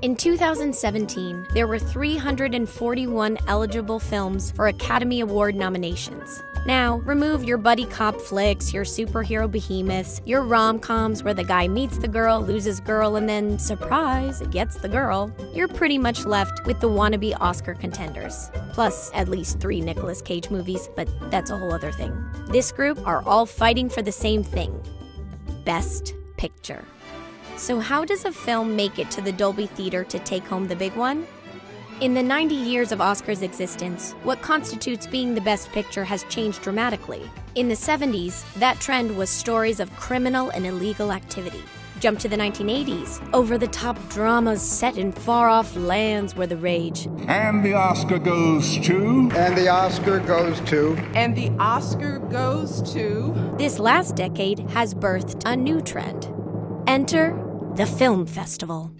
In 2017, there were 341 eligible films for Academy Award nominations. Now, remove your buddy cop flicks, your superhero behemoths, your rom-coms where the guy meets the girl, loses girl, and then, surprise, gets the girl. You're pretty much left with the wannabe Oscar contenders. Plus, at least 3 Nicolas Cage movies, but that's a whole other thing. This group are all fighting for the same thing: Best Picture. So how does a film make it to the Dolby Theater to take home the big one? In the 90 years of Oscar's existence, what constitutes being the best picture has changed dramatically. In the 70s, that trend was stories of criminal and illegal activity. Jump to the 1980s, over-the-top dramas set in far-off lands were the rage. And the Oscar goes to... And the Oscar goes to... And the Oscar goes to... This last decade has birthed a new trend. Enter the film festival.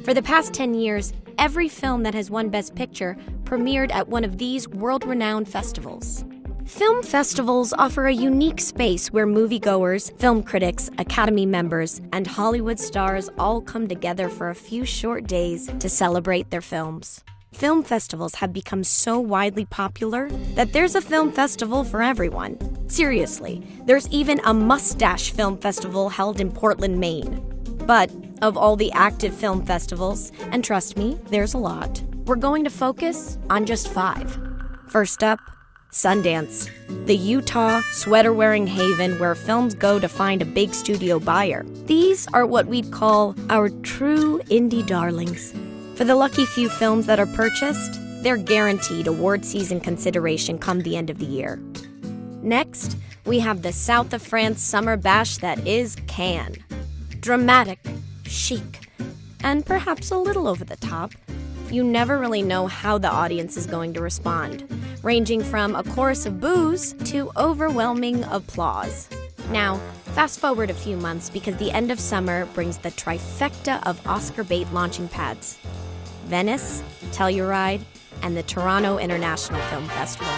For the past 10 years, every film that has won Best Picture premiered at one of these world-renowned festivals. Film festivals offer a unique space where moviegoers, film critics, Academy members, and Hollywood stars all come together for a few short days to celebrate their films. Film festivals have become so widely popular that there's a film festival for everyone. Seriously, there's even a mustache film festival held in Portland, Maine. But of all the active film festivals, and trust me, there's a lot, we're going to focus on just 5. First up, Sundance, the Utah sweater-wearing haven where films go to find a big studio buyer. These are what we'd call our true indie darlings. For the lucky few films that are purchased, they're guaranteed award season consideration come the end of the year. Next, we have the South of France summer bash that is Cannes. Dramatic, chic, and perhaps a little over the top. You never really know how the audience is going to respond, ranging from a chorus of boos to overwhelming applause. Now, fast forward a few months because the end of summer brings the trifecta of Oscar bait launching pads: Venice, Telluride, and the Toronto International Film Festival.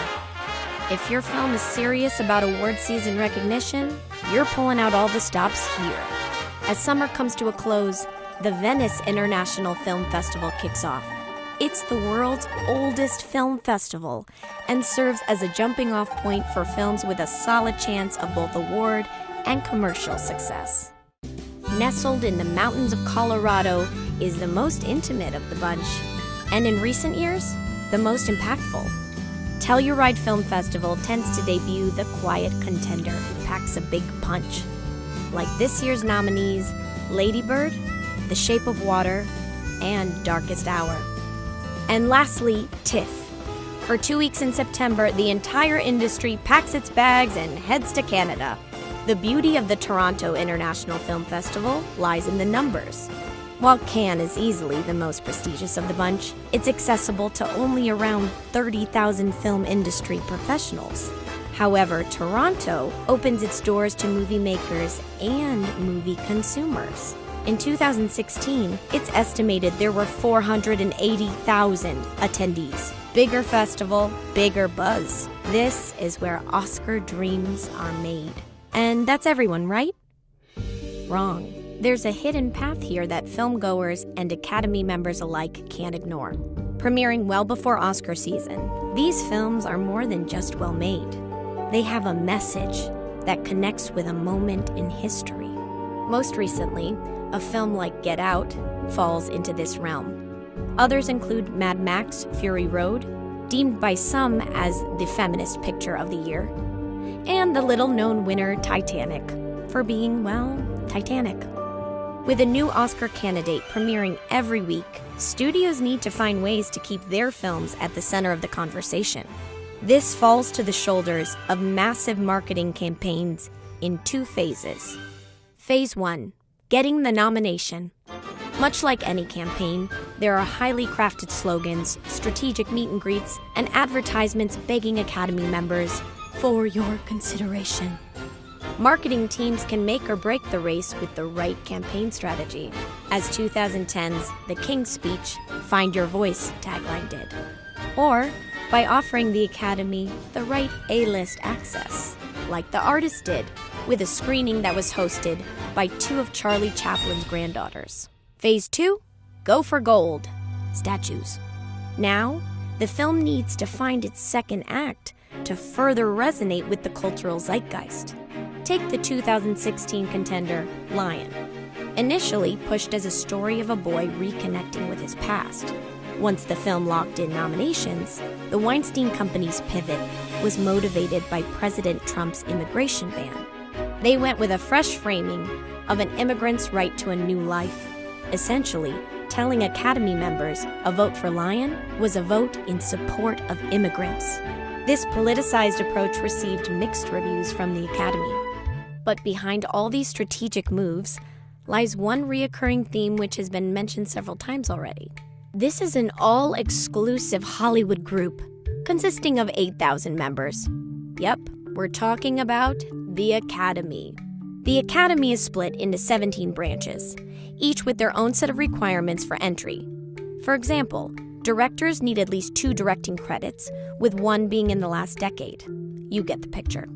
If your film is serious about award season recognition, you're pulling out all the stops here. As summer comes to a close, the Venice International Film Festival kicks off. It's the world's oldest film festival and serves as a jumping-off point for films with a solid chance of both award and commercial success. Nestled in the mountains of Colorado is the most intimate of the bunch, and in recent years, the most impactful. Telluride Film Festival tends to debut the quiet contender who packs a big punch, like this year's nominees Lady Bird, The Shape of Water, and Darkest Hour. And lastly, TIFF. For 2 weeks in September, the entire industry packs its bags and heads to Canada. The beauty of the Toronto International Film Festival lies in the numbers. While Cannes is easily the most prestigious of the bunch, it's accessible to only around 30,000 film industry professionals. However, Toronto opens its doors to movie makers and movie consumers. In 2016, it's estimated there were 480,000 attendees. Bigger festival, bigger buzz. This is where Oscar dreams are made. And that's everyone, right? Wrong. There's a hidden path here that filmgoers and Academy members alike can't ignore. Premiering well before Oscar season, these films are more than just well-made. They have a message that connects with a moment in history. Most recently, a film like Get Out falls into this realm. Others include Mad Max: Fury Road, deemed by some as the feminist picture of the year, and the little-known winner Titanic, for being, well, Titanic. With a new Oscar candidate premiering every week, studios need to find ways to keep their films at the center of the conversation. This falls to the shoulders of massive marketing campaigns in 2 phases. Phase 1, getting the nomination. Much like any campaign, there are highly crafted slogans, strategic meet and greets, and advertisements begging Academy members for your consideration. Marketing teams can make or break the race with the right campaign strategy, as 2010's The King's Speech, Find Your Voice tagline did. Or by offering the Academy the right A-list access, like The Artist did, with a screening that was hosted by 2 of Charlie Chaplin's granddaughters. Phase 2, go for gold, statues. Now, the film needs to find its second act to further resonate with the cultural zeitgeist. Take the 2016 contender, Lion. Initially pushed as a story of a boy reconnecting with his past. Once the film locked in nominations, the Weinstein Company's pivot was motivated by President Trump's immigration ban. They went with a fresh framing of an immigrant's right to a new life, essentially telling Academy members a vote for Lion was a vote in support of immigrants. This politicized approach received mixed reviews from the Academy. But behind all these strategic moves lies one reoccurring theme which has been mentioned several times already. This is an all-exclusive Hollywood group consisting of 8,000 members. Yep, we're talking about the Academy. The Academy is split into 17 branches, each with their own set of requirements for entry. For example, directors need at least 2 directing credits, with 1 being in the last decade. You get the picture.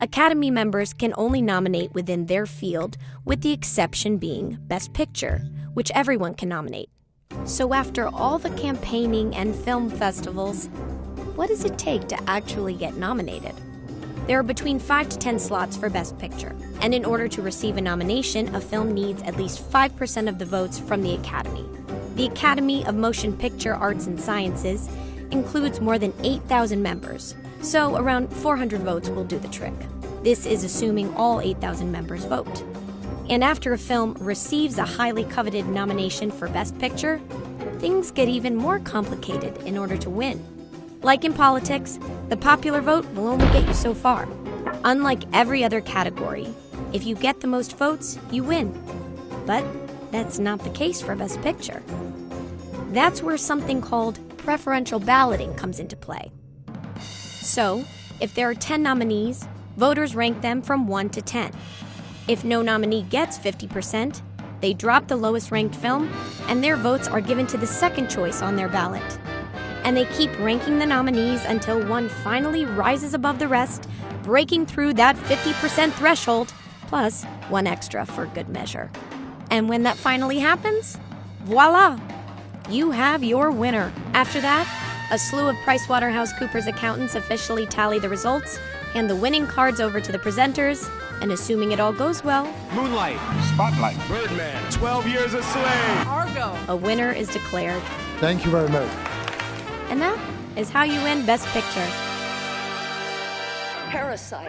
Academy members can only nominate within their field, with the exception being Best Picture, which everyone can nominate. So after all the campaigning and film festivals, what does it take to actually get nominated? There are between 5 to 10 slots for Best Picture, and in order to receive a nomination, a film needs at least 5% of the votes from the Academy. The Academy of Motion Picture Arts and Sciences includes more than 8,000 members, so around 400 votes will do the trick. This is assuming all 8,000 members vote. And after a film receives a highly coveted nomination for Best Picture, things get even more complicated in order to win. Like in politics, the popular vote will only get you so far. Unlike every other category, if you get the most votes, you win. But that's not the case for Best Picture. That's where something called preferential balloting comes into play. So, if there are 10 nominees, voters rank them from 1 to 10. If no nominee gets 50%, they drop the lowest ranked film, and their votes are given to the second choice on their ballot. And they keep ranking the nominees until one finally rises above the rest, breaking through that 50% threshold, plus 1 extra for good measure. And when that finally happens, voila! You have your winner. After that, a slew of PricewaterhouseCoopers accountants officially tally the results, hand the winning cards over to the presenters, and assuming it all goes well, Moonlight, Spotlight. Birdman, 12 Years a Slave, Argo. a winner is declared. Thank you very much. And that is how you win Best Picture. Parasite.